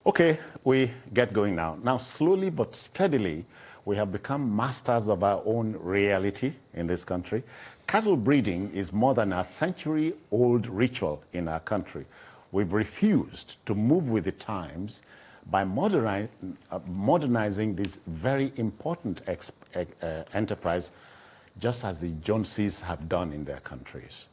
Okay, we get going now. Now, slowly but steadily, we have become masters of our own reality in this country. Cattle breeding is more than a century-old ritual in our country. We've refused to move with the times by modernizing this very important enterprise, just as the Joneses have done in their countries.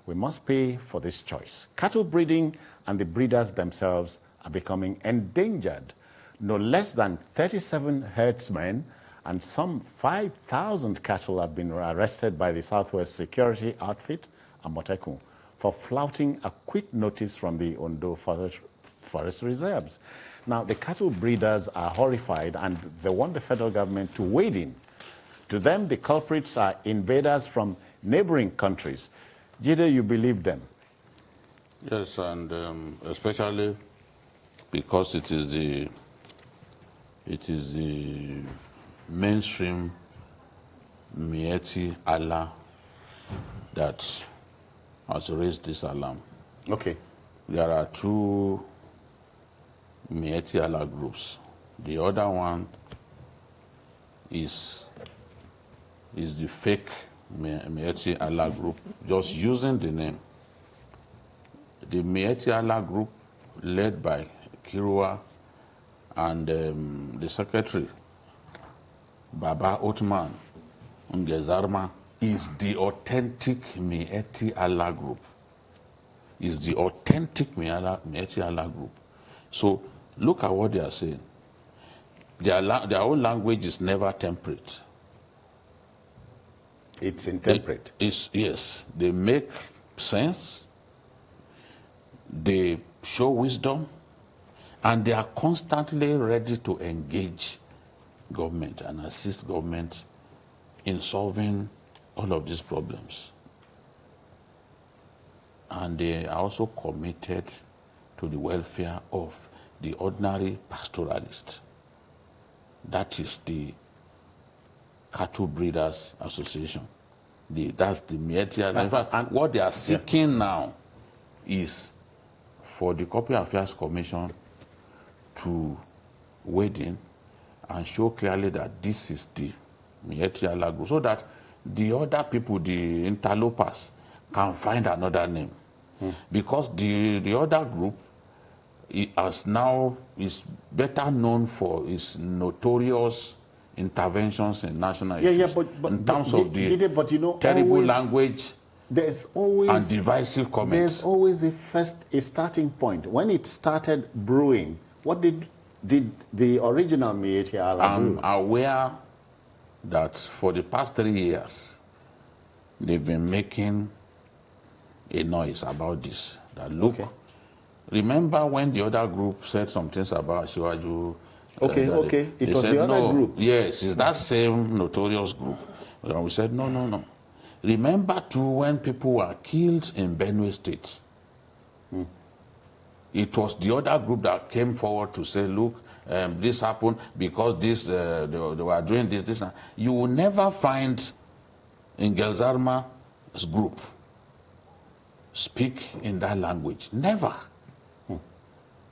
We must pay for this choice. Cattle breeding and the breeders themselves are becoming endangered. No less than 37 herdsmen and some 5,000 cattle have been arrested by the Southwest Security Outfit, Amotekun, for flouting a quick notice from the Ondo Forest Reserves. Now, the cattle breeders are horrified and they want the federal government to wade in. To them, the culprits are invaders from neighboring countries. Jide, you believe them? Yes, and especially because it is the mainstream Mieti Allah that has raised this alarm. Okay. There are two Mieti Allah groups. The other one is the fake Mieti Allah group, just using the name. The Mieti Allah group, led by Kirua and the secretary, Baba Otman Ngezarma, is the authentic Mieti Allah group. Is the authentic Mieti Allah group. So look at what they are saying. Their own language is never temperate. It's intemperate. Yes, they make sense, they show wisdom, and they are constantly ready to engage government and assist government in solving all of these problems. And they are also committed to the welfare of the ordinary pastoralist. That is the Cattle Breeders Association. That's the Mieti. In fact, what they are seeking now is for the Corporate Affairs Commission to wade in and show clearly that this is the Mieti Allah group, so that the other people, the interlopers, can find another name. Because the other group is better known for its notorious interventions in national issues, but in terms of the terrible language there's always, and divisive comments. There's always a starting point. When it started brewing, what did the original Mieti Allah do? I'm aware that for the past 3 years, they've been making a noise about this. That look, remember when the other group said some things about Shiwaju? Okay. It was said, the other group. Yes, it's that same notorious group. And we said, no. Remember too when people were killed in Benue State. It was the other group that came forward to say, look, this happened because they were doing this. You will never find Ngezarma's group speak in that language. Never.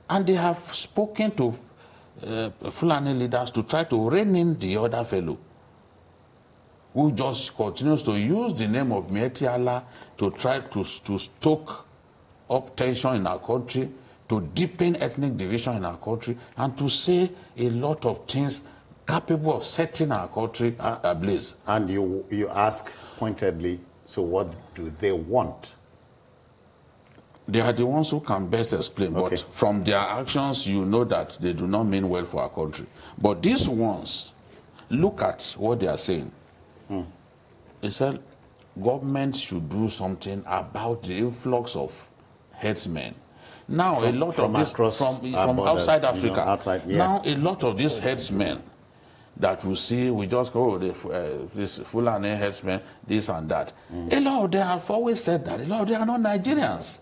And they have spoken to Fulani leaders to try to rein in the other fellow, who just continues to use the name of Mieti Allah to try to stoke up tension in our country, to deepen ethnic division in our country, and to say a lot of things capable of setting our country ablaze. And you ask pointedly, so what do they want? They are the ones who can best explain, but from their actions, you know that they do not mean well for our country. But these ones, look at what they are saying. They said government should do something about the influx of herdsmen. Now, a lot of this from outside Africa. Now, a lot of these herdsmen that we see, we just go, this Fulani herdsmen, this and that. A lot of them have always said that. A lot of them are not Nigerians.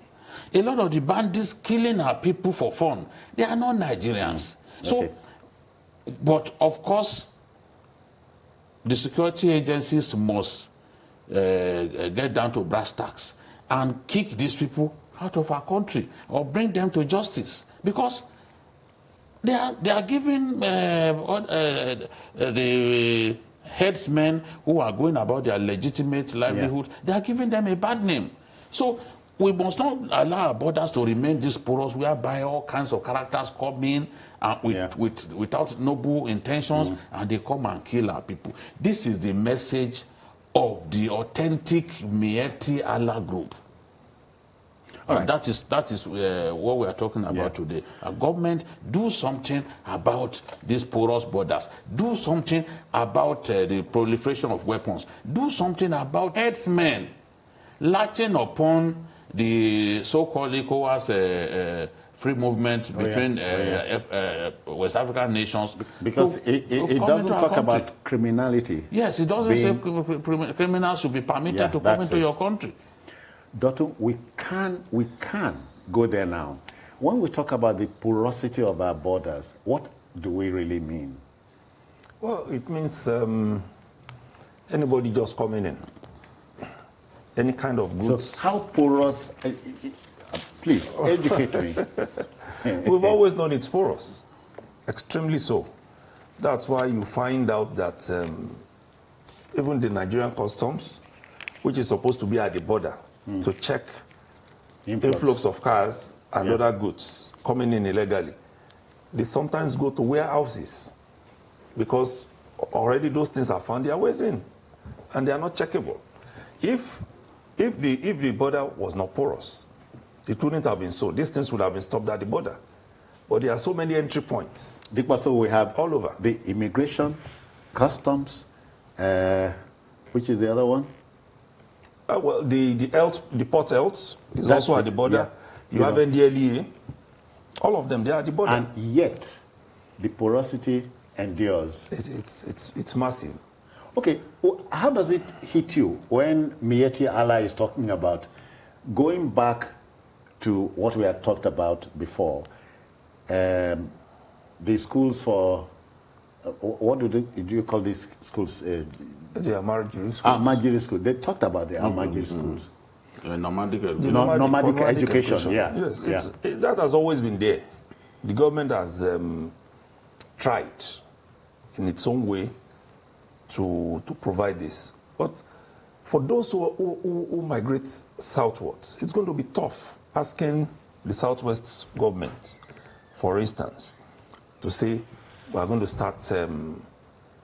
A lot of the bandits killing our people for fun, they are not Nigerians. So, but of course, the security agencies must get down to brass tacks and kick these people out of our country or bring them to justice. Because They are giving the headsmen who are going about their legitimate livelihood, they are giving them a bad name. So we must not allow our borders to remain this porous, whereby all kinds of characters come in without noble intentions, and they come and kill our people. This is the message of the authentic Miyetti Allah group. Right. That is what we are talking about today. A government, do something about these porous borders. Do something about the proliferation of weapons. Do something about headsmen latching upon the so-called ECOWAS free movement between West African nations. Because it doesn't talk about criminality. Yes, it doesn't say criminals should be permitted to come into your country. Doctor, we can go there now. When we talk about the porosity of our borders, what do we really mean? Well, it means anybody just coming in. Any kind of goods. So how porous, please, educate me. We've always known it's porous, extremely so. That's why you find out that even the Nigerian customs, which is supposed to be at the border to check influx of cars and other goods coming in illegally, they sometimes go to warehouses because already those things are found their ways in, and they are not checkable. If the border was not porous, it wouldn't have been so. These things would have been stopped at the border. But there are so many entry points. So we have all over. The immigration, customs, which is the other one? Well, the port health is also at the border. Yeah. You have NDLEA. All of them, they are at the border. And yet, the porosity endures. It's massive. Okay, well, how does it hit you when Miyetti Allah is talking about going back to what we had talked about before, the schools for, what do you call these schools? The Almajiri schools. Almajiri schools. They talked about the Almajiri schools. Nomadic education, yeah. Yes, that has always been there. The government has tried in its own way to provide this. But for those who migrate southwards, it's going to be tough asking the Southwest government, for instance, to say, we are going to start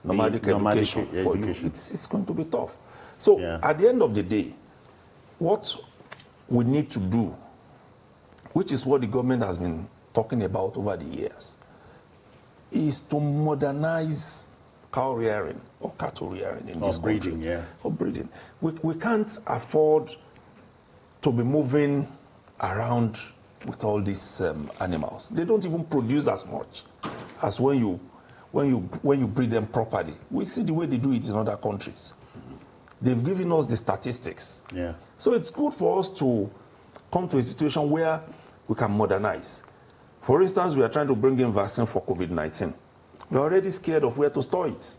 nomadic education for you. It's going to be tough. So at the end of the day, what we need to do, which is what the government has been talking about over the years, is to modernize cow rearing or cattle rearing in this breeding, country. For breeding. We can't afford to be moving around with all these animals. They don't even produce as much as when you breed them properly. We see the way they do it in other countries. They've given us the statistics. Yeah. So it's good for us to come to a situation where we can modernize. For instance, we are trying to bring in vaccine for COVID-19. We're already scared of where to store it.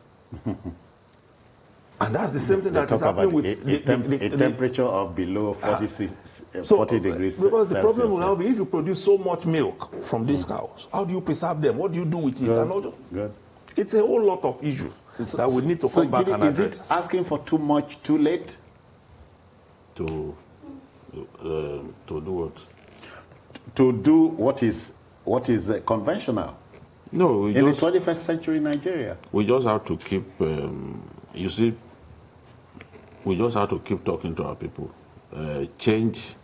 And that's the same thing that is happening with a temperature of below 40 degrees because the problem will Celsius, now be if you produce so much milk from these cows, how do you preserve them? What do you do with it? Good. It's a whole lot of issues that we need to come back and address. Is it asking for too much, too late? To do what? To do what is conventional. No, in the 21st century Nigeria. We just have to keep, you see, we just have to keep talking to our people. Change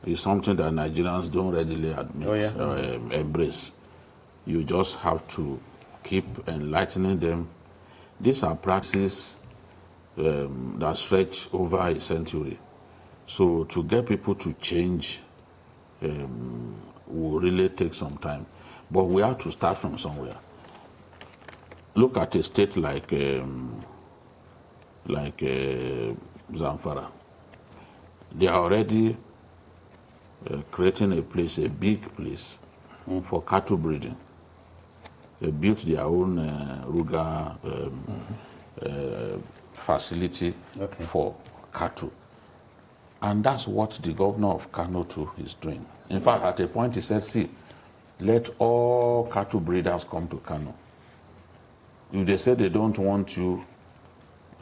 is something that Nigerians don't readily admit, embrace. You just have to keep enlightening them. These are practices that stretch over a century. So to get people to change will really take some time. But we have to start from somewhere. Look at a state like Zamfara. They are already creating a place, a big place, for cattle breeding. They built their own Ruga facility for cattle. And that's what the governor of Kano too is doing. In fact, at a point he said, see, let all cattle breeders come to Kano. If they say they don't want you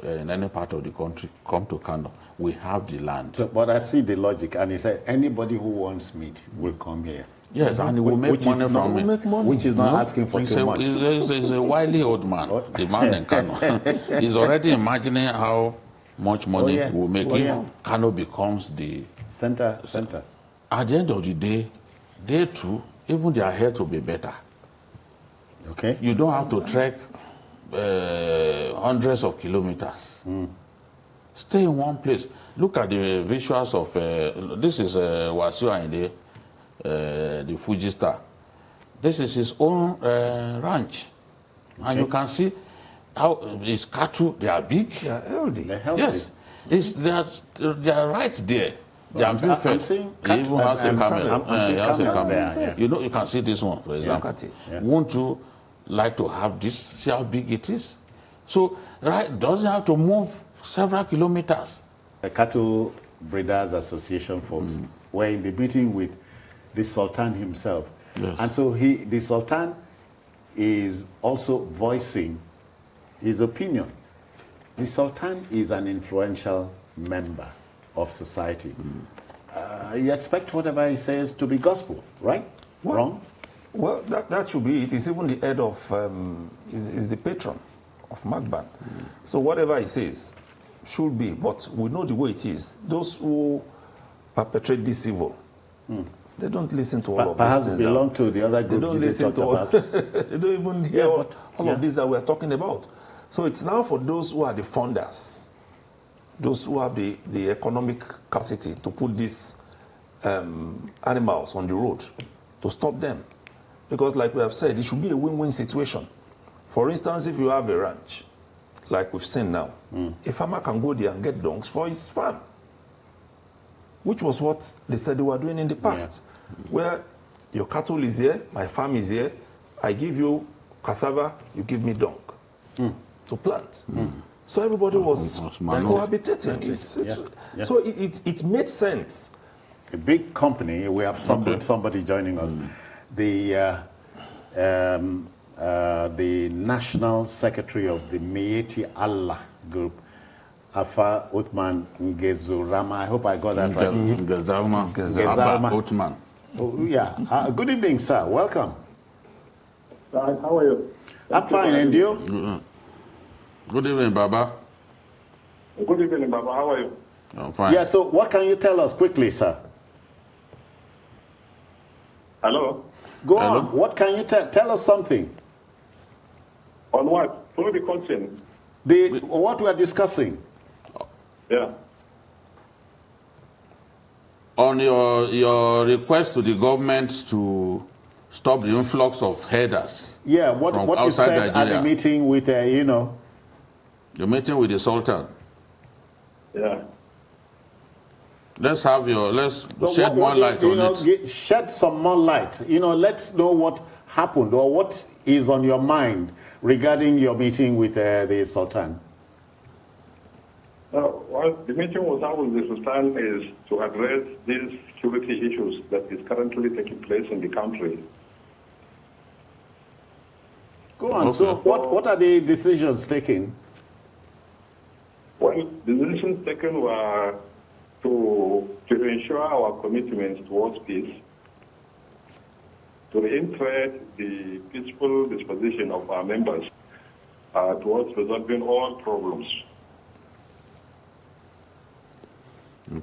in any part of the country, come to Kano. We have the land. So, but I see the logic, and he said anybody who wants meat will come here. Yes, and he will make money from it. Which is not asking for too much. He's a wily old man, the man in Kano. He's already imagining how much money he will make if Kano becomes the center. At the end of the day, they too, even their health will be better. Okay. You don't have to trek hundreds of kilometers. Stay in one place. Look at the visuals of this is Wasiu Ayinde, the Fuji star. This is his own ranch, and you can see how his cattle, they are big. They are healthy. They're healthy. Yes, they are right there. They are being fed. He even has a camel. He has a camel. Yeah. You know, you can see this one, for example. Look at it. Yeah. Won't you like to have this? See how big it is. So, right, doesn't have to move several kilometers. The Cattle Breeders Association folks were in the meeting with the Sultan himself. Yes. And so the Sultan is also voicing his opinion. The Sultan is an influential member of society. You expect whatever he says to be gospel, right? Well, Wrong? Well, that should be it. He's even the head of, is the patron of Magban. So whatever he says should be, but we know the way it is. Those who perpetrate this evil, they don't listen to all of these Perhaps things. belong to the other They group don't you listen talked to all, about. they don't even hear all of this that we're talking about. So it's now for those who are the funders, those who have the economic capacity to put these animals on the road, to stop them. Because like we have said, it should be a win-win situation. For instance, if you have a ranch, like we've seen now, a farmer can go there and get donks for his farm, which was what they said they were doing in the past, where your cattle is here, my farm is here, I give you cassava, you give me donk to plant. So everybody was cohabitating. So it made sense. A big company, we have somebody joining us. The National Secretary of the Mieti Allah Group, Afa Uthman Ngezurama. I hope I got that right. Ngezarma Uthman. Oh, yeah. Good evening, sir. Welcome. How are you? I'm fine, and you? Good evening, Baba. Good evening, Baba. How are you? I'm fine. Yeah, so what can you tell us quickly, sir? Hello? Go on. What can you tell us something? On what? Through the question. What we are discussing. Yeah. On your request to the government to stop the influx of headers. Yeah, what you said Nigeria. at the meeting with, The meeting with the Sultan. Yeah. Let's shed more light on it. Shed some more light. Let's know what happened or what is on your mind regarding your meeting with the Sultan. Well, the meeting was held with the Sultan is to address these security issues that is currently taking place in the country. Go on. Okay. So what are the decisions taken? Well, the decisions taken were to ensure our commitment towards peace, to reintegrate the peaceful disposition of our members towards resolving all problems.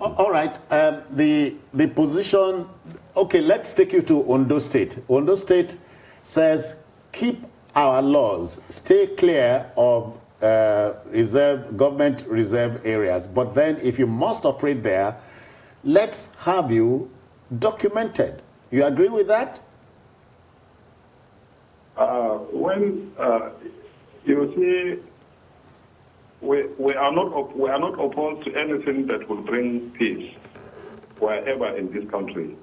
All right. The position. Okay, let's take you to Ondo State. Ondo State says keep our laws, stay clear of government reserve areas. But then, if you must operate there, let's have you documented. You agree with that? You see, we are not opposed to anything that will bring peace wherever in this country,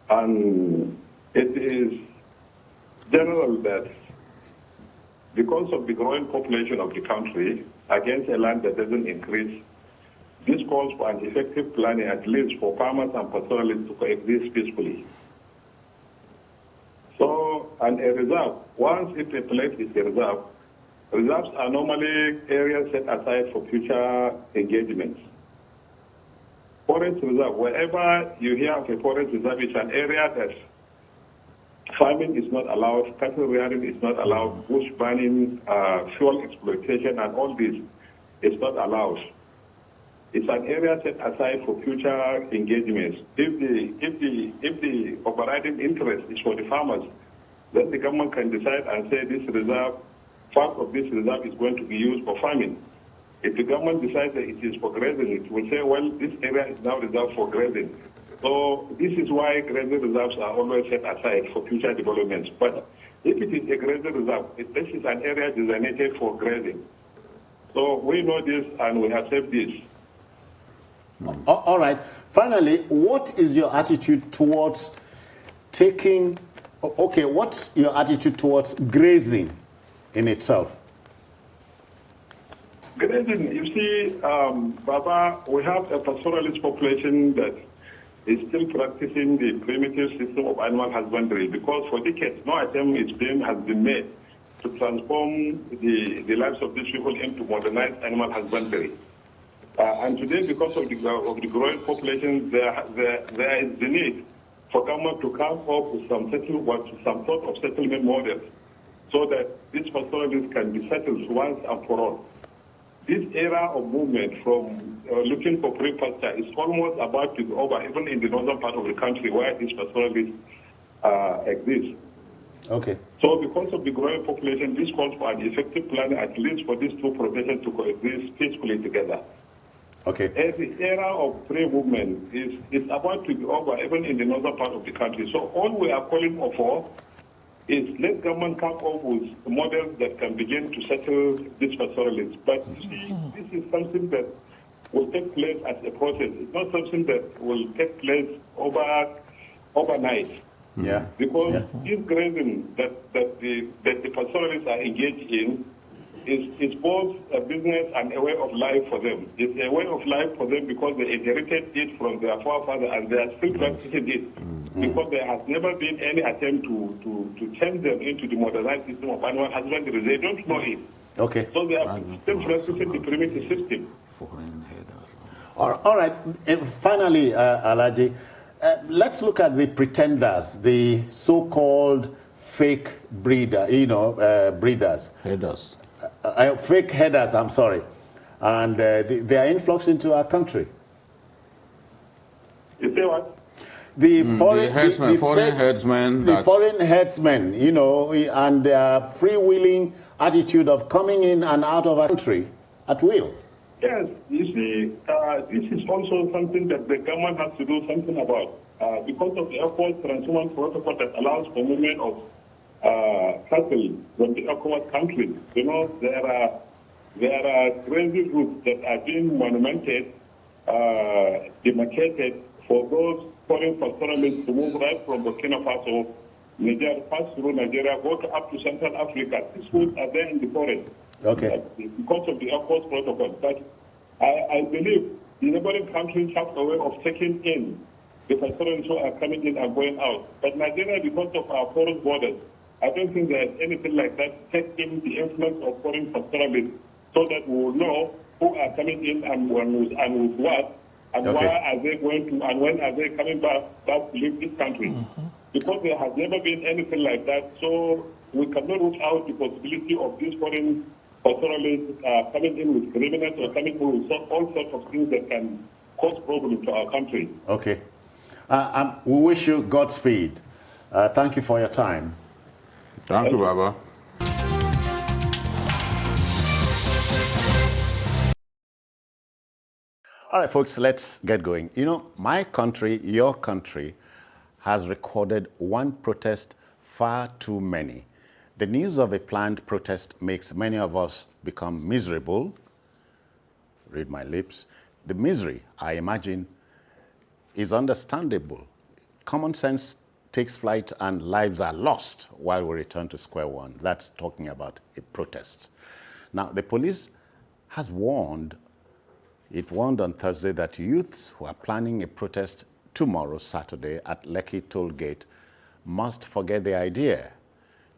and it is general that because of the growing population of the country against a land that doesn't increase, this calls for an effective planning, at least for farmers and pastoralists, to coexist peacefully. And a reserve, once if a place is a reserve, reserves are normally areas set aside for future engagements. Forest reserve, wherever you hear of a forest reserve, it's an area that farming is not allowed, cattle rearing is not allowed, bush burning, fuel exploitation, and all this is not allowed. It's an area set aside for future engagements. If the overriding interest is for the farmers, then the government can decide and say this reserve, part of this reserve is going to be used for farming. If the government decides that it is for grazing, it will say, well, this area is now reserved for grazing. So this is why grazing reserves are always set aside for future developments. But if it is a grazing reserve, this is an area designated for grazing. So we know this and we accept this. All right. Finally, what is your attitude towards taking, okay, what's your attitude towards grazing in itself? Grazing, you see, Baba, we have a pastoralist population that is still practicing the primitive system of animal husbandry because for decades no attempt has been made to transform the lives of these people into modernized animal husbandry. And today, because of the growing population, there is the need for government to come up with some sort of settlement model so that these pastoralists can be settled once and for all. This era of movement from looking for free pasture is almost about to be over, even in the northern part of the country where these pastoralists exist. Okay. So because of the growing population, this calls for an effective plan, at least for these two professions to coexist peacefully together. Okay. As the era of free movement is about to be over, even in the northern part of the country. So all we are calling for is let government come up with models that can begin to settle these pastoralists. But you see, this is something that will take place as a process. It's not something that will take place overnight. Yeah. Because this grazing that the pastoralists are engaged in is both a business and a way of life for them. It's a way of life for them because they inherited it from their forefathers and they are still practicing it. Because there has never been any attempt to change them into the modernized system of animal husbandry. They don't know it. Okay. So they are still practicing the primitive system. All right. Finally, Alaji, let's look at the pretenders, the so-called fake breeders. Headers. Fake headers, I'm sorry. And their influx into our country. You say what? The foreign headsmen, and their freewheeling attitude of coming in and out of our country at will. Yes, you see, this is also something that the government has to do something about. Because of the airport transshipment protocol that allows for movement of cattle from the ECOWAS countries. There are crazy routes that are being monumented, demarcated for those foreign pastoralists to move right from Burkina Faso, Niger, pass through Nigeria, go up to Central Africa. These routes are there in the forest. Okay. Because of the airport protocol. But I believe the neighboring countries have a way of taking in the pastoralists who are coming in and going out. But Nigeria, because of our foreign borders, I don't think there is anything like that. Take in the influence of foreign pastoralists so that we will know who are coming in and with what, and why are they going to, and when are they coming back to leave this country. Because there has never been anything like that, so we cannot rule out the possibility of these foreign pastoralists coming in with criminals or coming in with all sorts of things that can cause problems to our country. Okay. We wish you Godspeed. Thank you for your time. Thank you, Baba. All right, folks, let's get going. My country, your country, has recorded one protest far too many. The news of a planned protest makes many of us become miserable. Read my lips. The misery, I imagine, is understandable. Common sense takes flight and lives are lost while we return to square one. That's talking about a protest. Now, the police has warned on Thursday that youths who are planning a protest tomorrow, Saturday, at Lekki Toll Gate must forget the idea.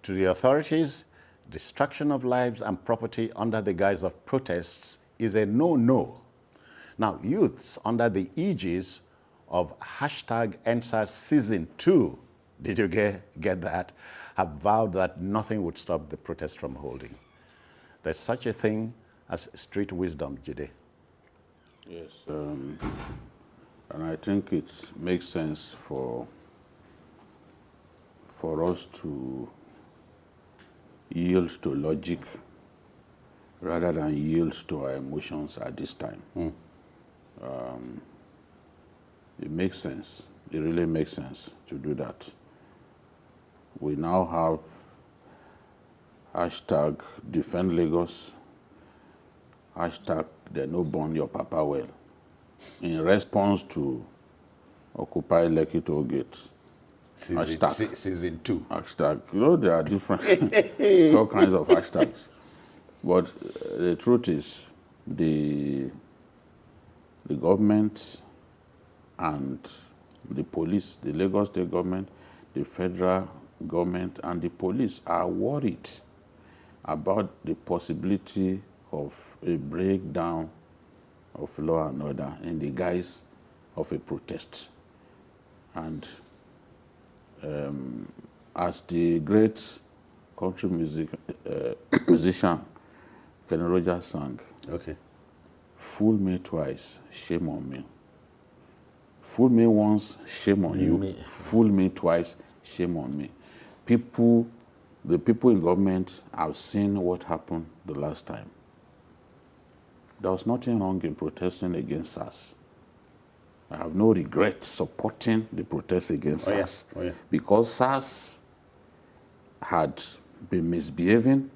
To the authorities, destruction of lives and property under the guise of protests is a no-no. Now, youths under the aegis of hashtag EndSARS Season 2, did you get that, have vowed that nothing would stop the protest from holding. There's such a thing as street wisdom, Jide. Yes. And I think it makes sense for us to yield to logic rather than yield to our emotions at this time. It makes sense. It really makes sense to do that. We now have hashtag defend Lagos, hashtag they no burn your papa well, in response to Occupy Lekki Toll Gate. Season 2. Hashtag, you know, there are different, all kinds of hashtags. But the truth is, the government and the police, the Lagos State government, the federal government, and the police are worried about the possibility of a breakdown of law and order in the guise of a protest. And as the great country musician Kenny Rogers sang, Okay. "Fool me twice, shame on me. Fool me once, shame on you. Fool me twice, shame on me." The people in government have seen what happened the last time. There was nothing wrong in protesting against SARS. I have no regret supporting the protest against SARS. Oh, yeah. Because SARS had been misbehaving.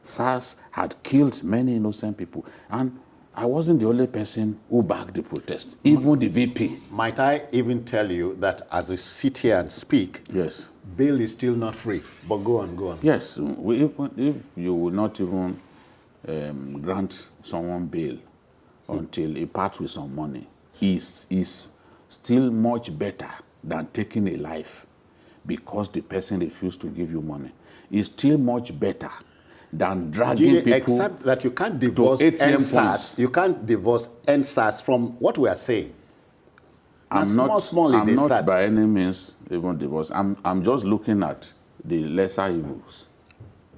SARS had killed many innocent people. And I wasn't the only person who backed the protest, even the VP. Might I even tell you that as I sit here and speak, Yes. bail is still not free. But go on. Yes, if you will not even grant someone bail until he parts with some money, is still much better than taking a life because the person refused to give you money. It's still much better than dragging people. Except that you can't divorce EndSARS. You can't divorce EndSARS from what we are saying. I'm not by any means even divorced. I'm just looking at the lesser evils.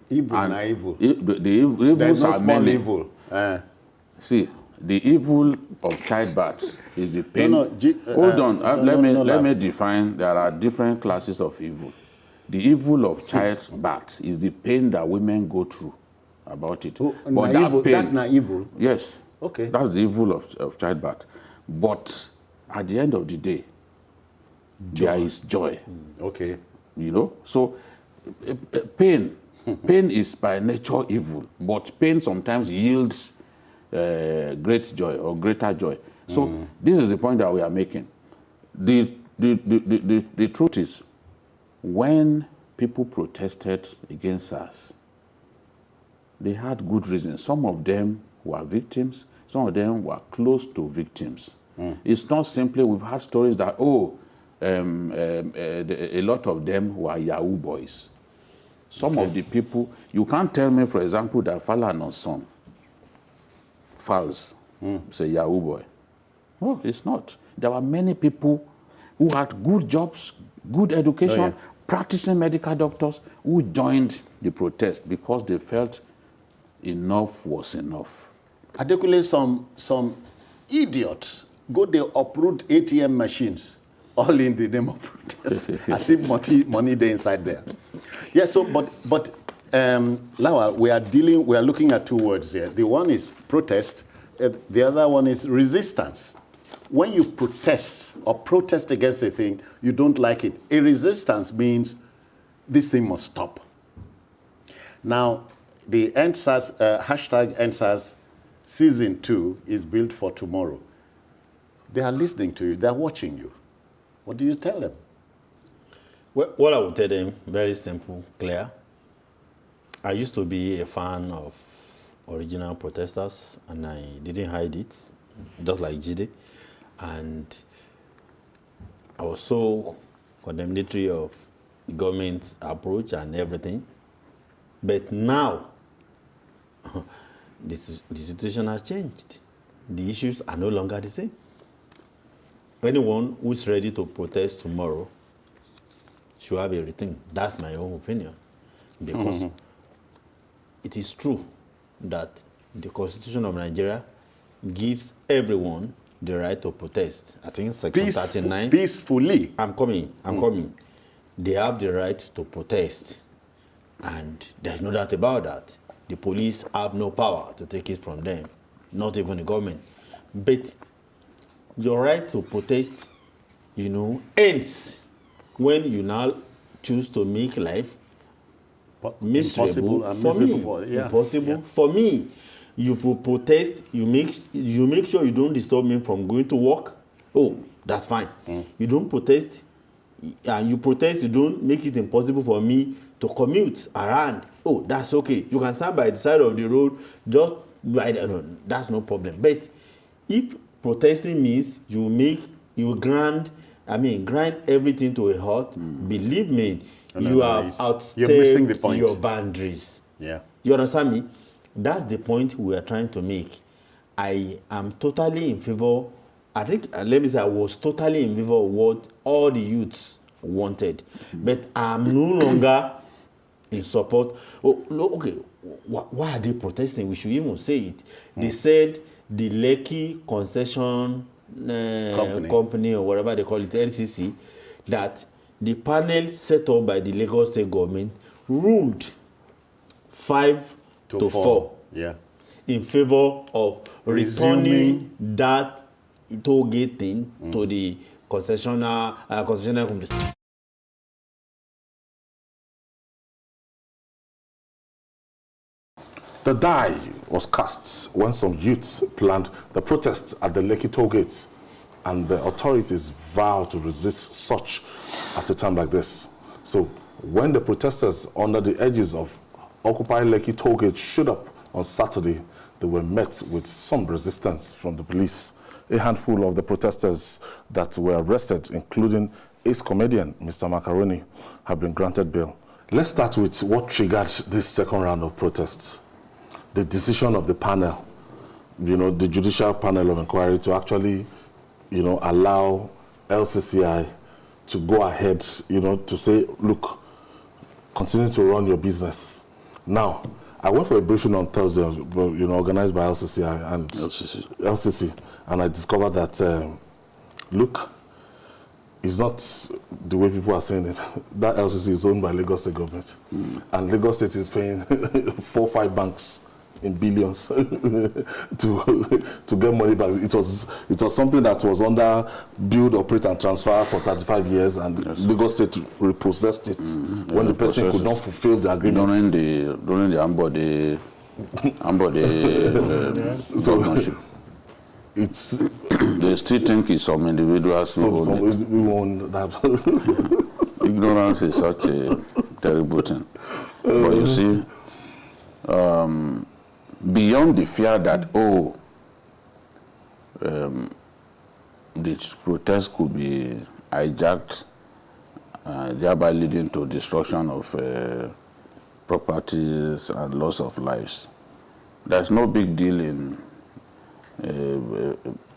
Evil and evil. The evils There's no are small many. evil. See, the evil of childbirth is the pain. Hold on. Let me define. There are different classes of evil. The evil of childbirth is the pain that women go through about it. But that pain, that's evil. Yes. Okay. That's the evil of childbirth. But at the end of the day, there is joy. Okay. You know? So pain is by nature evil, but pain sometimes yields great joy or greater joy. So this is the point that we are making. The truth is, when people protested against us, they had good reasons. Some of them were victims. Some of them were close to victims. It's not simply, we've had stories that, a lot of them were Yahoo boys. Some of the people, you can't tell me, for example, that Falana's son, Fals, is a Yahoo boy. No, it's not. There were many people who had good jobs, good education, practicing medical doctors, who joined the protest because they felt enough was enough. Particularly some idiots go they uproot ATM machines, all in the name of protest, as if money there inside there. Yeah. So, but Lawa, we are looking at two words here. The one is protest. The other one is resistance. When you protest or protest against a thing, you don't like it. A resistance means this thing must stop. Now, the EndSARS, hashtag EndSARS Season 2 is built for tomorrow. They are listening to you. They are watching you. What do you tell them? Well, what I would tell them, very simple, clear. I used to be a fan of original protesters, and I didn't hide it, just like Jide. And I was so condemnatory of the government's approach and everything. But now, the situation has changed. The issues are no longer the same. Anyone who's ready to protest tomorrow should have everything. That's my own opinion. Because it is true that the Constitution of Nigeria gives everyone the right to protest. I think Section 39. Peacefully. I'm coming. They have the right to protest. And there's no doubt about that. The police have no power to take it from them, not even the government. But your right to protest, ends when you now choose to make life miserable for me. Impossible for me. You will protest. You make sure you don't disturb me from going to work. Oh, that's fine. You don't protest. You protest. You don't make it impossible for me to commute around. Oh, that's okay. You can stand by the side of the road. Just that's no problem. But if protesting means grind everything to a halt, believe me, you have outstepped your boundaries. Yeah. You understand me? That's the point we are trying to make. I am totally in favor. I think, let me say, I was totally in favor of what all the youths wanted. But I'm no longer in support. Oh, okay, why are they protesting? We should even say it. They said the Lekki concession company or whatever they call it, LCC, that the panel set up by the Lagos State government ruled 5-4 in favor of returning that toll gate thing to the concessional company. The die was cast when some youths planned the protests at the Lekki toll gates, and the authorities vowed to resist such at a time like this. So when the protesters under the edges of Occupy Lekki toll gate showed up on Saturday, they were met with some resistance from the police. A handful of the protesters that were arrested, including ace comedian Mr. Macaroni, have been granted bail. Let's start with what triggered this second round of protests. The decision of the panel, the judicial panel of inquiry, to actually, allow LCCI to go ahead, to say, look, continue to run your business. Now, I went for a briefing on Thursday, organized by LCCI and LCC, and I discovered that, look, it's not the way people are saying it. That LCC is owned by Lagos State government, and Lagos State is paying 4 or 5 banks in billions to get money back. It was something that was under build, operate, and transfer for 35 years, and Lagos State repossessed it when the person could not fulfill the agreement. During the Ambode governorship. It's they still think it's some individuals who own it. Ignorance is such a terrible thing. But you see, beyond the fear that, the protest could be hijacked, thereby leading to destruction of properties and loss of lives. There's no big deal in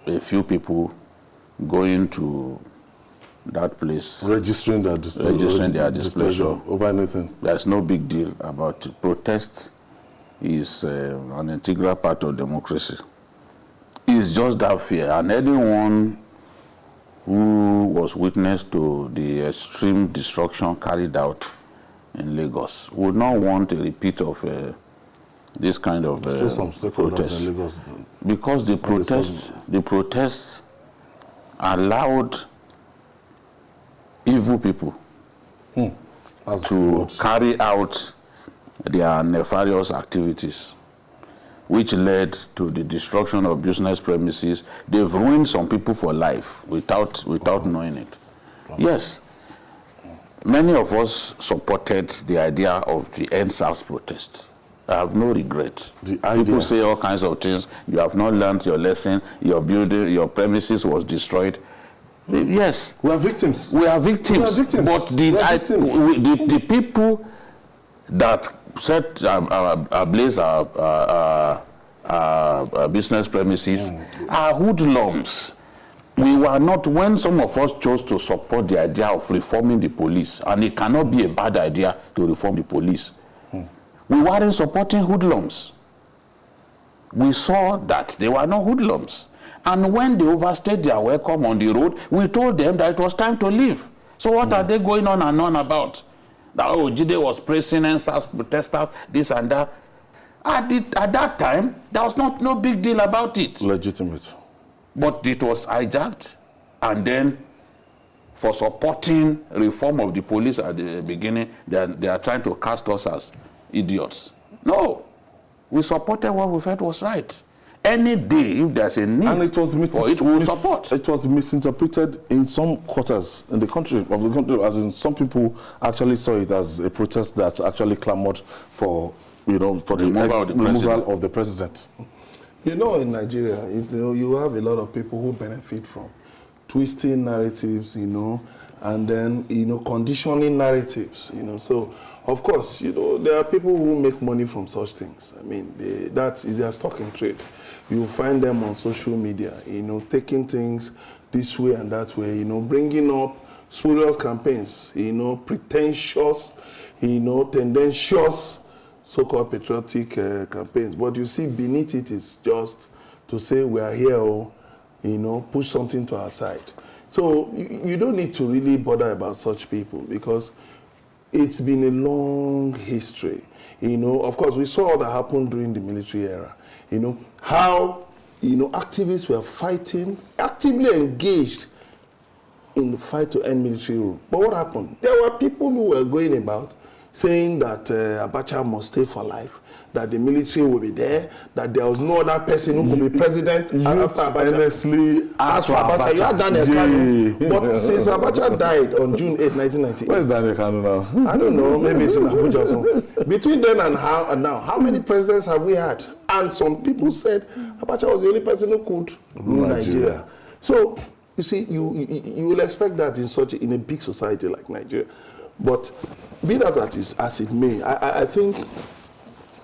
a few people going to that place, registering their displeasure over anything. There's no big deal about it. Protest is an integral part of democracy. It's just that fear, and anyone who was witness to the extreme destruction carried out in Lagos would not want a repeat of this kind of protest, in Lagos, because the protests allowed evil people to carry out their nefarious activities, which led to the destruction of business premises. They've ruined some people for life without knowing it. Yes, many of us supported the idea of the EndSARS protest. I have no regret. People say all kinds of things. You have not learned your lesson. Your building, your premises was destroyed. Yes. We are victims. We are victims. We are victims. But the people that set ablaze our business premises are hoodlums. We were not, when some of us chose to support the idea of reforming the police, and it cannot be a bad idea to reform the police, we weren't supporting hoodlums. We saw that they were not hoodlums. And when they overstayed their welcome on the road, we told them that it was time to leave. So what are they going on and on about? That Jide was praising NSAS protesters, this and that. At that time, there was no big deal about it. Legitimate. But it was hijacked, and then for supporting reform of the police at the beginning, they are trying to cast us as idiots. No, we supported what we felt was right. Any day, if there's a need and it was for it, we will support. It was misinterpreted in some quarters in the country, as in some people actually saw it as a protest that actually clamored for, for the removal of the president. In Nigeria, you have a lot of people who benefit from twisting narratives, and then, conditioning narratives, So, of course, there are people who make money from such things. I mean, that is their stock in trade. You find them on social media, taking things this way and that way, bringing up spurious campaigns, pretentious, tendentious, so-called patriotic campaigns. But you see, beneath it is just to say we are here, push something to our side. So you don't need to really bother about such people because it's been a long history. Of course, we saw what happened during the military era. How, activists were fighting, actively engaged in the fight to end military rule. But what happened? There were people who were going about saying that Abacha must stay for life, that the military will be there, that there was no other person who could be president after Abacha. Honestly, as for Abacha, you had Daniel Kanu. But since Abacha died on June 8, 1998. Where's Daniel Kanu now? I don't know, maybe it's in Abuja or something. Between then and now, how many presidents have we had? And some people said Abacha was the only person who could rule Nigeria. So, you see, you will expect that in a big society like Nigeria. But be that as it may, I think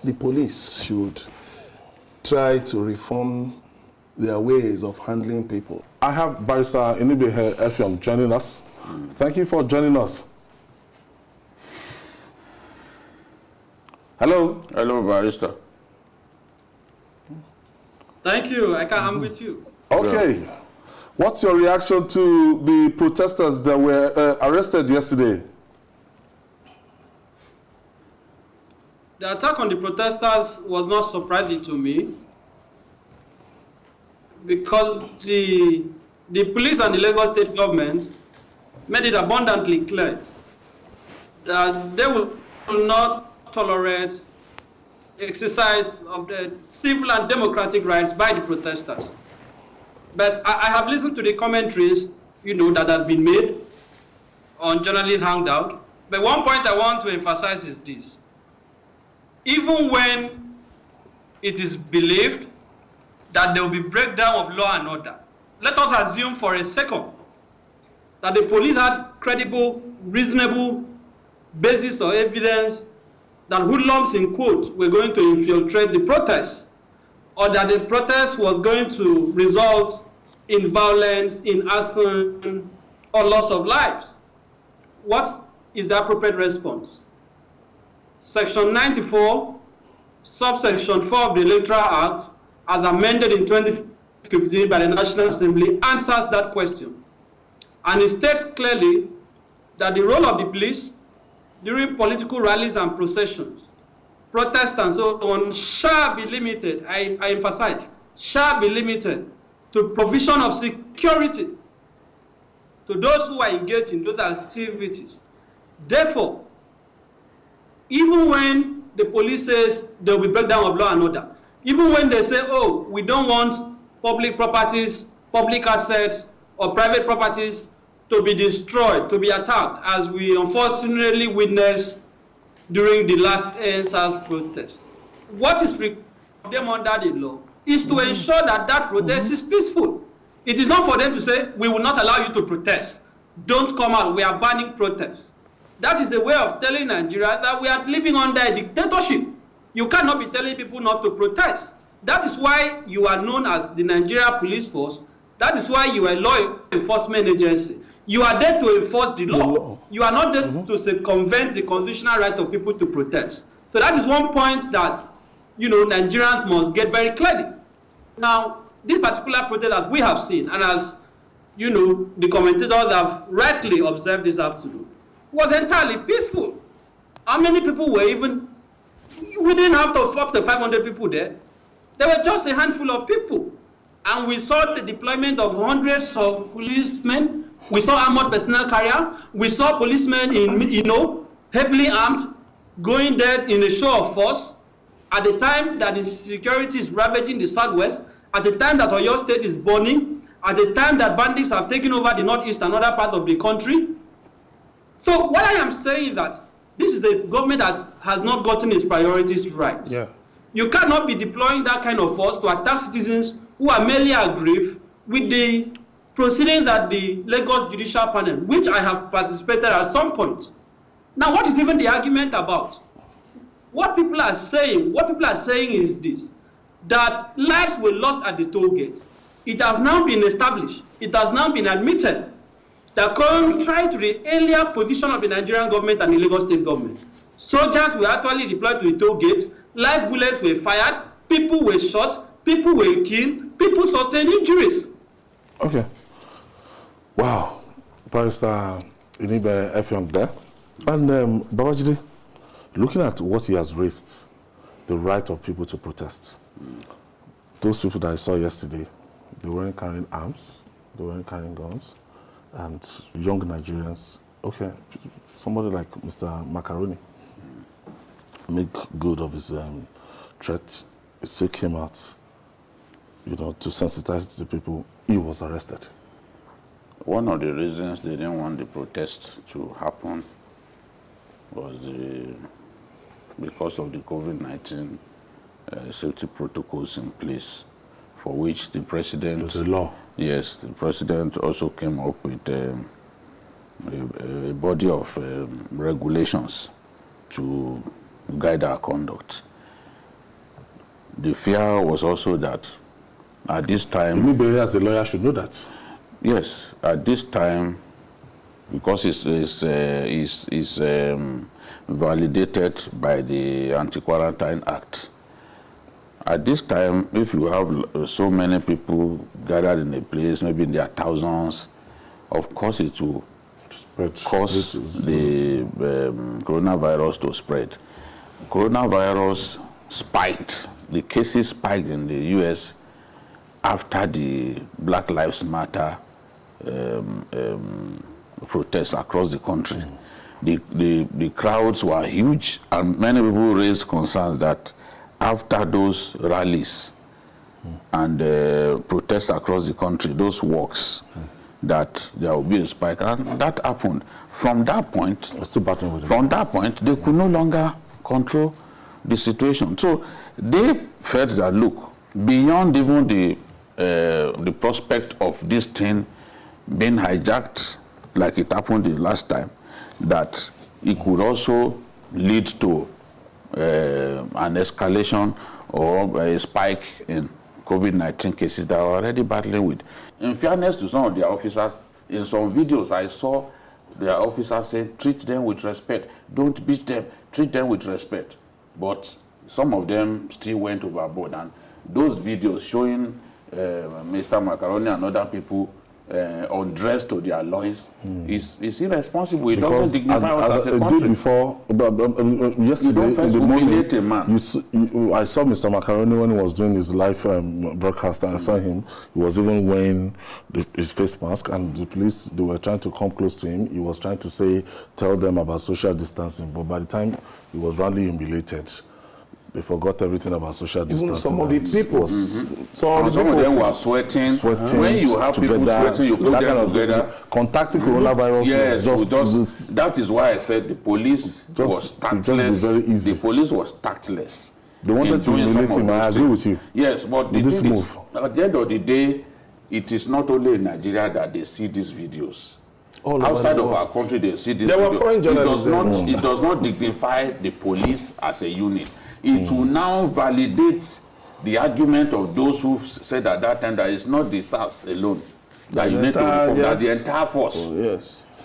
the police should try to reform their ways of handling people. I have Barrister Inibehe Effiong joining us. Thank you for joining us. Hello. Hello, Barrister. Thank you. I'm with you. Okay. Yeah. What's your reaction to the protesters that were arrested yesterday? The attack on the protesters was not surprising to me because the police and the Lagos state government made it abundantly clear that they will not tolerate exercise of the civil and democratic rights by the protesters. But I have listened to the commentaries, that have been made on journalist Hangout. But one point I want to emphasize is this. Even when it is believed that there will be breakdown of law and order, let us assume for a second that the police had credible, reasonable basis or evidence that hoodlums in quotes were going to infiltrate the protests, or that the protest was going to result in violence, in arson, or loss of lives. What is the appropriate response? Section 94, subsection 4 of the Electoral Act, as amended in 2015 by the National Assembly, answers that question. And it states clearly that the role of the police during political rallies and processions, protests and so on, shall be limited, I emphasize, shall be limited to provision of security to those who are engaged in those activities. Therefore, even when the police says there will be breakdown of law and order, even when they say, we don't want public properties, public assets, or private properties to be destroyed, to be attacked, as we unfortunately witnessed during the last NSAS protest. What is required of them under the law is to ensure that that protest is peaceful. It is not for them to say, we will not allow you to protest. Don't come out, we are banning protests. That is the way of telling Nigeria that we are living under a dictatorship. You cannot be telling people not to protest. That is why you are known as the Nigeria Police Force. That is why you are a law enforcement agency. You are there to enforce the law. You are not there to circumvent the constitutional right of people to protest. So that is one point that, Nigerians must get very clearly. Now, this particular protest, as we have seen, and as, the commentators have rightly observed this afternoon, was entirely peaceful. How many people were even, we didn't have to up to 500 people there. There were just a handful of people. And we saw the deployment of hundreds of policemen. We saw armored personnel carrier. We saw policemen heavily armed, going there in a show of force at the time that the security is ravaging the southwest, at the time that Oyo State is burning, at the time that bandits have taken over the northeast and other part of the country. So what I am saying is that this is a government that has not gotten its priorities right. Yeah. You cannot be deploying that kind of force to attack citizens who are merely aggrieved with the proceedings at the Lagos Judicial Panel, which I have participated at some point. Now, what is even the argument about? What people are saying is this, that lives were lost at the toll gate. It has now been established, it has now been admitted that contrary to the earlier position of the Nigerian government and the Lagos State government, soldiers were actually deployed to the toll gate, live bullets were fired, people were shot, people were killed, people sustained injuries. Okay. Wow. Barrister Inibe Effiong there. And Babajide, looking at what he has raised, the right of people to protest, those people that I saw yesterday, they weren't carrying arms, they weren't carrying guns, and young Nigerians, okay, somebody like Mr. Macaroni, make good of his threat, it still came out, to sensitize the people. He was arrested. One of the reasons they didn't want the protest to happen was because of the COVID-19 safety protocols in place, for which the president... There's a law. Yes, the president also came up with a body of regulations to guide our conduct. The fear was also that at this time... Anybody as a lawyer should know that. Yes, at this time, because it's validated by the Anti-Quarantine Act. At this time, if you have so many people gathered in a place, maybe in their thousands, of course it will cause the coronavirus to spread. Coronavirus spiked, the cases spiked in the US after the Black Lives Matter protests across the country. The crowds were huge, and many people raised concerns that after those rallies and protests across the country, those walks, that there will be a spike, and that happened. From that point, they could no longer control the situation. So they felt that, look, beyond even the prospect of this thing being hijacked, like it happened the last time, that it could also lead to an escalation or a spike in COVID-19 cases that are already battling with. In fairness to some of their officers, in some videos I saw their officers saying, treat them with respect, don't beat them, treat them with respect. But some of them still went overboard, and those videos showing Mr. Macaroni and other people undressed to their loins is irresponsible. It doesn't dignify us as a country. Day before, yesterday in the morning, I saw Mr. Macaroni when he was doing his live broadcast, and I saw him. He was even wearing his face mask, and the police, they were trying to come close to him. He was trying to tell them about social distancing, but by the time he was roundly humiliated, they forgot everything about social distancing. Even some of the people, some of them were sweating. When you have people sweating, you put them together. Contacting coronavirus. Yes, that is why I said the police was tactless. The police was tactless. They wanted to humiliate him. I agree with you. Yes, but this move, at the end of the day, it is not only in Nigeria that they see these videos. All outside of our country, they see this. There were foreign journalists. It does not dignify the police as a unit. It will now validate the argument of those who said at that time that it's not the SARS alone that you need to reform, that the entire force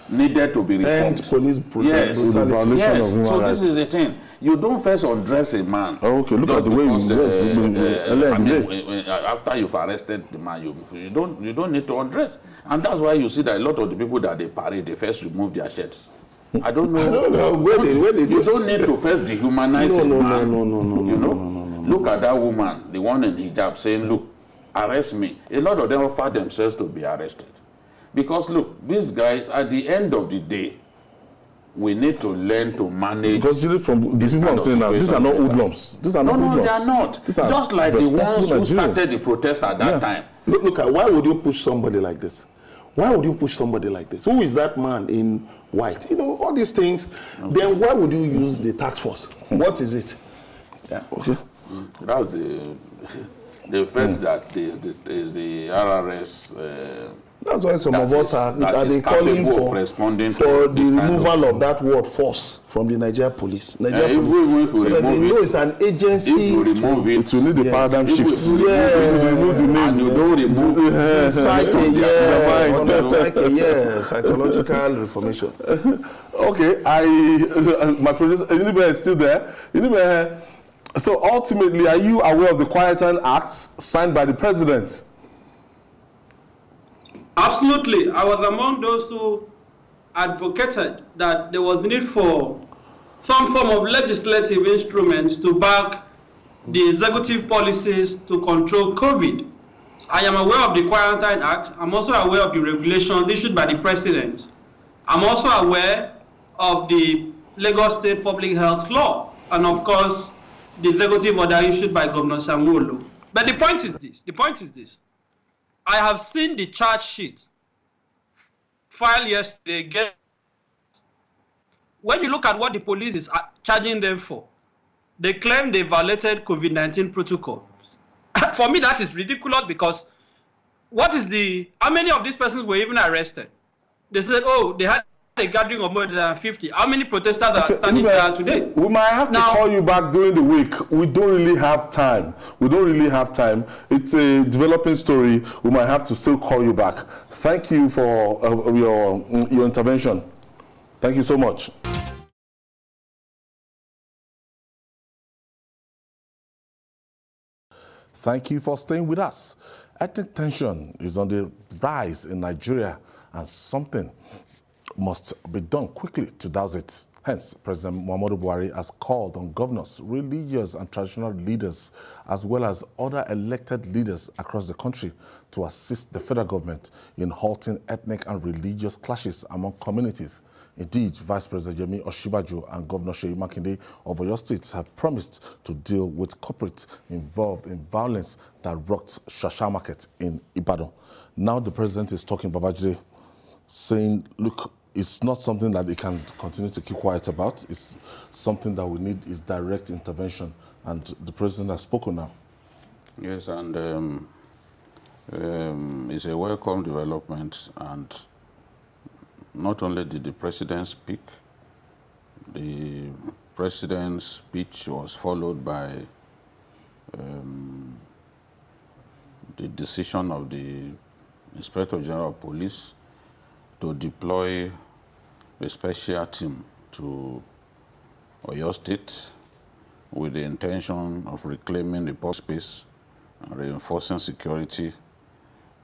needed to be reformed. And police brutality. Yes. So this is the thing. You don't first undress a man. Okay, look at the way you after you've arrested the man, you don't need to undress. And that's why you see that a lot of the people that they parade, they first remove their shirts. I don't know. You don't need to first dehumanize a man. No. Look at that woman, the one in hijab, saying, look, arrest me. A lot of them offer themselves to be arrested. Because look, these guys, at the end of the day, we need to learn to manage. Because from the people I'm saying now, these are not hoodlums. These are not hoodlums. No, they are not. Just like the ones who started the protest at that time. Look at, why would you push somebody like this? Why would you push somebody like this? Who is that man in white? You know, all these things. Okay. Then why would you use the task force? What is it? Yeah. Okay. That was the fact that there's the RRS. That's why some of us are calling for the removal of that word force from the Nigeria police. It's an agency. If you remove it, you need the paradigm shift. If you remove the name, you don't remove psychological reformation. Okay, my producer, Unibe is still there. Unibe, so ultimately, are you aware of the Quarantine Acts signed by the president? Absolutely. I was among those who advocated that there was need for some form of legislative instruments to back the executive policies to control COVID. I am aware of the Quarantine Act. I'm also aware of the regulations issued by the president. I'm also aware of the Lagos State Public Health Law and, of course, the executive order issued by Governor Sanwo-Olu. But the point is this. I have seen the charge sheet filed yesterday. When you look at what the police is charging them for, they claim they violated COVID-19 protocols. For me, that is ridiculous because how many of these persons were even arrested? They said, oh, they had a gathering of more than 50. How many protesters are standing there today? We might have to call you back during the week. We don't really have time. It's a developing story. We might have to still call you back. Thank you for your intervention. Thank you so much. Thank you for staying with us. Ethnic tension is on the rise in Nigeria, and something must be done quickly to douse it. Hence, President Muhammadu Buhari has called on governors, religious and traditional leaders, as well as other elected leaders across the country to assist the federal government in halting ethnic and religious clashes among communities. Indeed, Vice President Yemi Osinbajo and Governor Seyi Makinde of Oyo State have promised to deal with culprits involved in violence that rocked Shasha Market in Ibadan. Now the president is talking, Babajide, saying, look, it's not something that they can continue to keep quiet about. It's something that we need is direct intervention. And the president has spoken now. Yes, and it's a welcome development. And not only did the president speak, the president's speech was followed by the decision of the Inspector General of Police to deploy a special team to Oyo State with the intention of reclaiming the public space and reinforcing security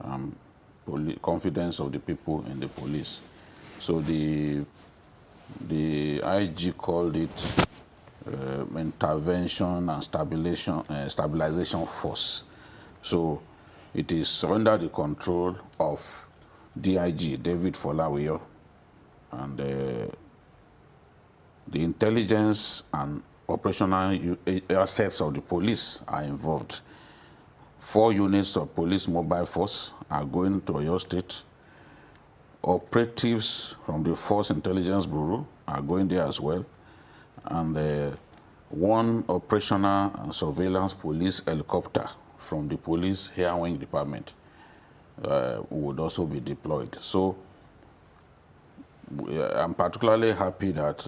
and confidence of the people in the police. So the IG called it intervention and stabilization force. So it is under the control of DIG, David Folawiyo, and the intelligence and operational assets of the police are involved. 4 units of police mobile force are going to Oyo State. Operatives from the Force Intelligence Bureau are going there as well. And 1 operational and surveillance police helicopter from the police air wing department would also be deployed. So I'm particularly happy that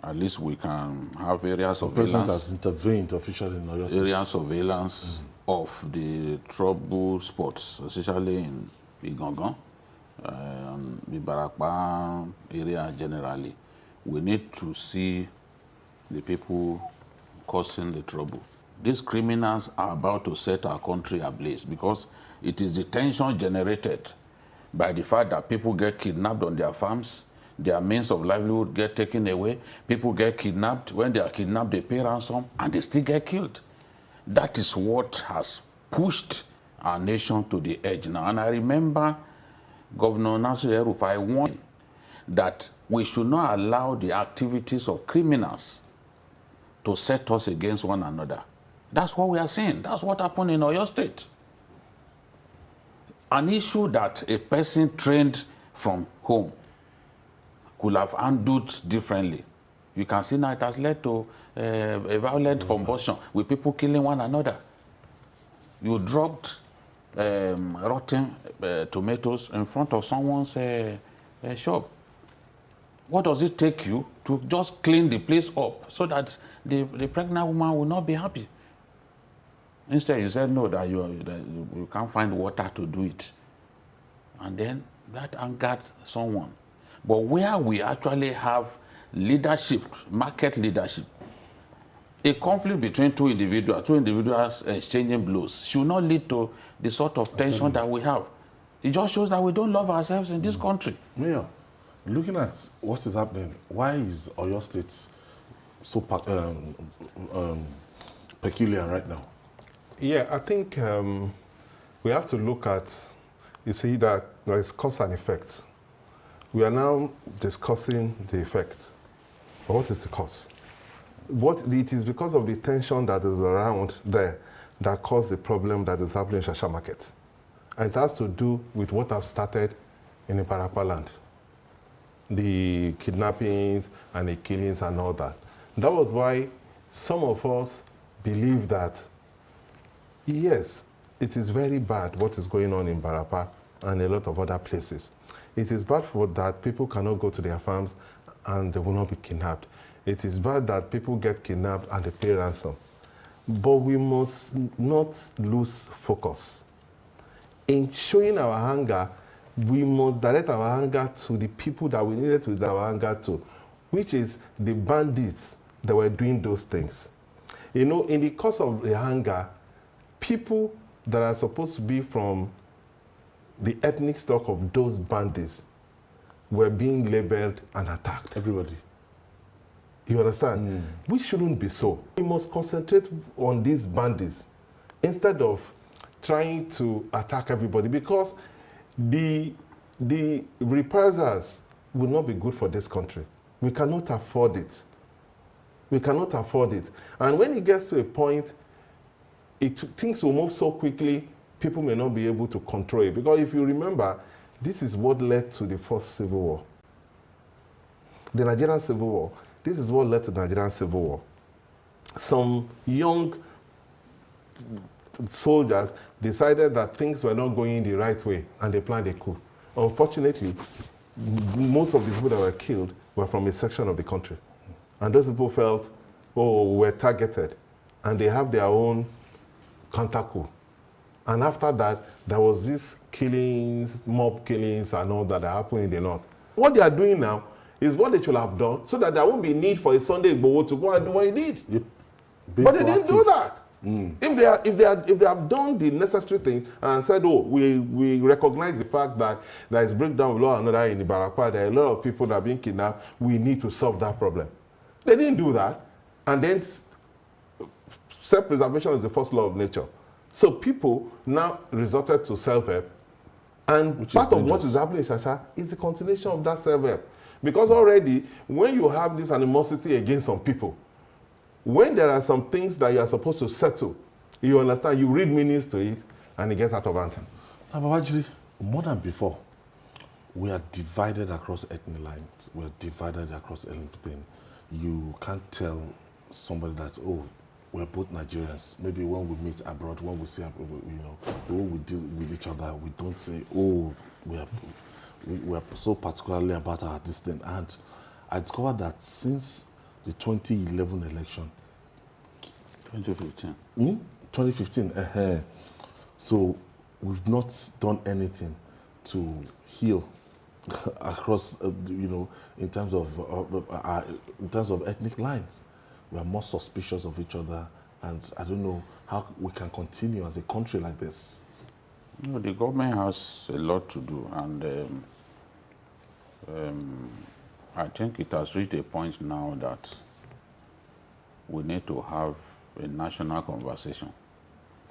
at least we can have area surveillance. The president has intervened officially in Oyo State. Area surveillance of the trouble spots, especially in Igangan, the Barakpa area generally. We need to see the people causing the trouble. These criminals are about to set our country ablaze because it is the tension generated by the fact that people get kidnapped on their farms, their means of livelihood get taken away, people get kidnapped. When they are kidnapped, they pay ransom, and they still get killed. That is what has pushed our nation to the edge now. And I remember Governor Nasir El-Rufai warned that we should not allow the activities of criminals to set us against one another. That's what we are seeing. That's what happened in Oyo State. An issue that a person trained from home could have handled differently. You can see now it has led to a violent combustion with people killing one another. You dropped rotten tomatoes in front of someone's shop. What does it take you to just clean the place up so that the pregnant woman will not be happy? Instead, you said no, that you can't find water to do it. And then that angered someone. But where we actually have leadership, market leadership, a conflict between two individuals exchanging blows should not lead to the sort of tension that we have. It just shows that we don't love ourselves in this country. Mayor, looking at what is happening, why is Oyo State so peculiar right now? Yeah, I think we have to look at, you see, that there is cause and effect. We are now discussing the effect. But what is the cause? It is because of the tension that is around there that caused the problem that is happening in Shasha Market. And it has to do with what I've started in the Parapa land. The kidnappings and the killings and all that. That was why some of us believe that, yes, it is very bad what is going on in Barapa and a lot of other places. It is bad for that people cannot go to their farms and they will not be kidnapped. It is bad that people get kidnapped and they pay ransom. But we must not lose focus. In showing our anger, we must direct our anger to the people that we needed to direct our anger to, which is the bandits that were doing those things. You know, in the course of the anger, people that are supposed to be from the ethnic stock of those bandits were being labeled and attacked. Everybody. You understand? Which shouldn't be so. We must concentrate on these bandits instead of trying to attack everybody, because the reprisals will not be good for this country. We cannot afford it. We cannot afford it. And when it gets to a point, things will move so quickly, people may not be able to control it. Because if you remember, this is what led to the first civil war. The Nigerian Civil War. This is what led to the Nigerian Civil War. Some young soldiers decided that things were not going the right way, and they planned a coup. Unfortunately, most of the people that were killed were from a section of the country. And those people felt, oh, we're targeted. And they have their own counter coup. And after that, there was this killings, mob killings and all that happened in the north. What they are doing now is what they should have done so that there won't be need for a Sunday Igboho to go and do what he did. Yep. But they didn't do that. If they have done the necessary thing and said, oh, we recognize the fact that there is breakdown of law and order in Ibarakwa, there are a lot of people that are being kidnapped, we need to solve that problem. They didn't do that. And then self-preservation is the first law of nature. So people now resorted to self-help. And part of what is happening in Shasha is the continuation of that self-help. Because already, when you have this animosity against some people, when there are some things that you are supposed to settle, you understand, you read meanings to it, and it gets out of hand. Now, Babajiri, more than before, we are divided across ethnic lines. We are divided across everything. You can't tell somebody that's, oh, we're both Nigerians. Maybe when we meet abroad, when we see, the way we deal with each other, we don't say, oh, we're so particularly about our this thing. And I discovered that since the 2011 election, 2015. 2015, so we've not done anything to heal across, in terms of ethnic lines. We are more suspicious of each other, and I don't know how we can continue as a country like this. The government has a lot to do, and I think it has reached a point now that we need to have a national conversation.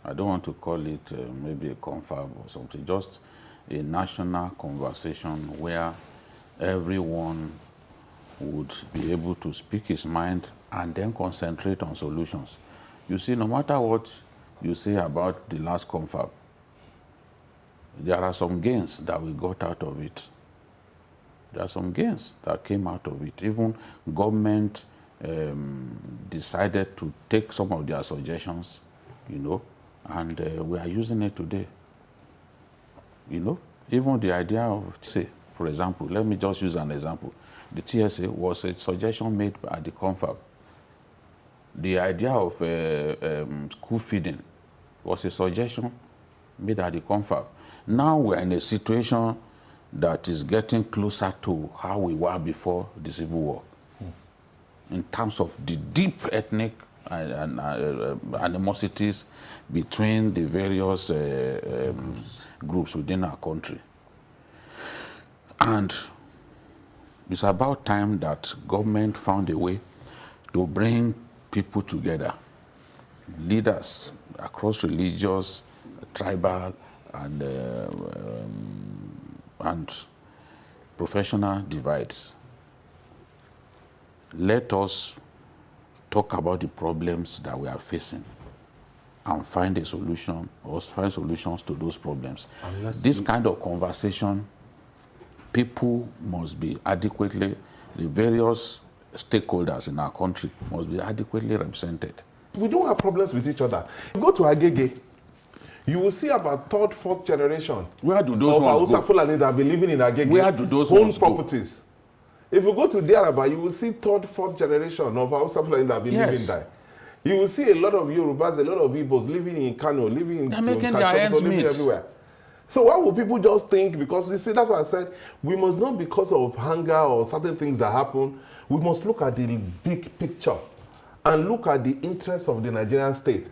I don't want to call it maybe a confab or something, just a national conversation where everyone would be able to speak his mind and then concentrate on solutions. You see, no matter what you say about the last confab, there are some gains that we got out of it. There are some gains that came out of it. Even government decided to take some of their suggestions, and we are using it today. Even the idea of, say, for example, let me just use an example. The TSA was a suggestion made at the confab. The idea of school feeding was a suggestion made at the confab. Now we're in a situation that is getting closer to how we were before the Civil War, in terms of the deep ethnic animosities between the various groups within our country. And it's about time that government found a way to bring people together, leaders across religious, tribal, and professional divides. Let us talk about the problems that we are facing and find a solution, or find solutions to those problems. This kind of conversation, people must be adequately, the various stakeholders in our country must be adequately represented. We don't have problems with each other. Go to Agege, you will see about third, fourth generation Where do those ones go? Fulani that have been living in Agege. Where do those own ones go? properties. If you go to Diaraba, you will see third, fourth generation of Hausa Fulani that have been living there. You will see a lot of Yorubas, a lot of Igbos living in Kano, living in Kachoto, living everywhere. So why would people just think, because you see, that's why I said, we must not, because of hunger or certain things that happen, we must look at the big picture and look at the interests of the Nigerian state.